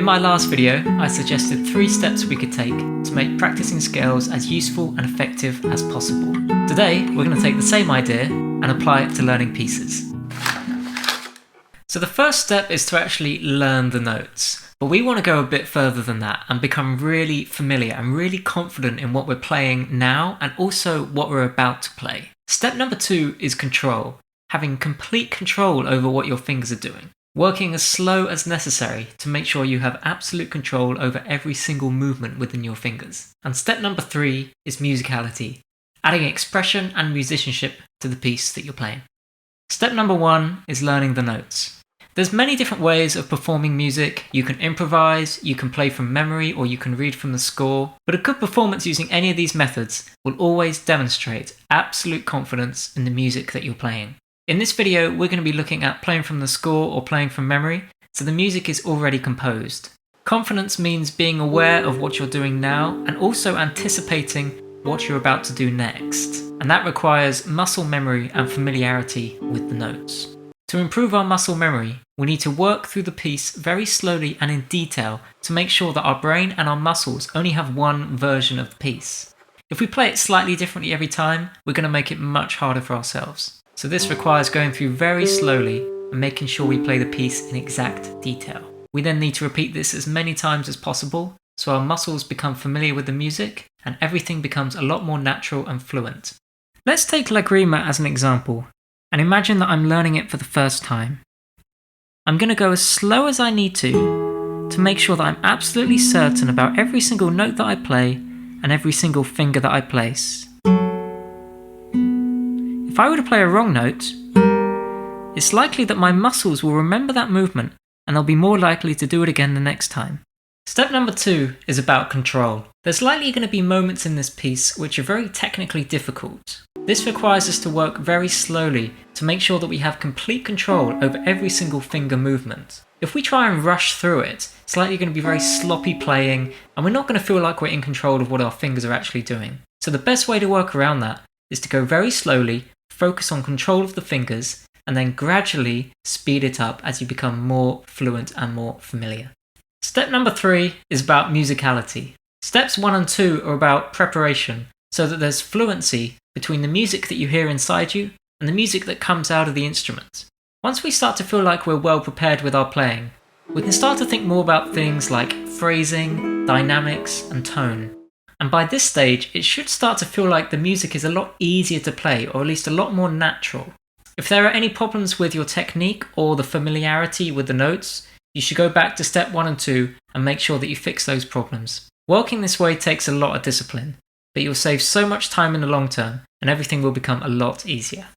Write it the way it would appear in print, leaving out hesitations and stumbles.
In my last video, I suggested 3 steps we could take to make practicing scales as useful and effective as possible. Today, we're going to take the same idea and apply it to learning pieces. So the first step is to actually learn the notes, but we want to go a bit further than that and become really familiar and really confident in what we're playing now and also what we're about to play. Step number 2 is control, having complete control over what your fingers are doing. Working as slow as necessary to make sure you have absolute control over every single movement within your fingers. And step number 3 is musicality, adding expression and musicianship to the piece that you're playing. Step number 1 is learning the notes. There's many different ways of performing music. You can improvise, you can play from memory, or you can read from the score. But a good performance using any of these methods will always demonstrate absolute confidence in the music that you're playing. In this video, we're going to be looking at playing from the score or playing from memory, so the music is already composed. Confidence means being aware of what you're doing now and also anticipating what you're about to do next. And that requires muscle memory and familiarity with the notes. To improve our muscle memory, we need to work through the piece very slowly and in detail to make sure that our brain and our muscles only have one version of the piece. If we play it slightly differently every time, we're going to make it much harder for ourselves. So this requires going through very slowly and making sure we play the piece in exact detail. We then need to repeat this as many times as possible so our muscles become familiar with the music and everything becomes a lot more natural and fluent. Let's take Lágrima as an example and imagine that I'm learning it for the first time. I'm going to go as slow as I need to make sure that I'm absolutely certain about every single note that I play and every single finger that I place. If I were to play a wrong note, it's likely that my muscles will remember that movement and they'll be more likely to do it again the next time. Step number 2 is about control. There's likely going to be moments in this piece which are very technically difficult. This requires us to work very slowly to make sure that we have complete control over every single finger movement. If we try and rush through it, it's likely going to be very sloppy playing and we're not going to feel like we're in control of what our fingers are actually doing. So the best way to work around that is to go very slowly, focus on control of the fingers, and then gradually speed it up as you become more fluent and more familiar. Step number 3 is about musicality. Steps 1 and 2 are about preparation, so that there's fluency between the music that you hear inside you and the music that comes out of the instrument. Once we start to feel like we're well prepared with our playing, we can start to think more about things like phrasing, dynamics, and tone. And by this stage, it should start to feel like the music is a lot easier to play, or at least a lot more natural. If there are any problems with your technique or the familiarity with the notes, you should go back to step 1 and 2 and make sure that you fix those problems. Working this way takes a lot of discipline, but you'll save so much time in the long term and everything will become a lot easier.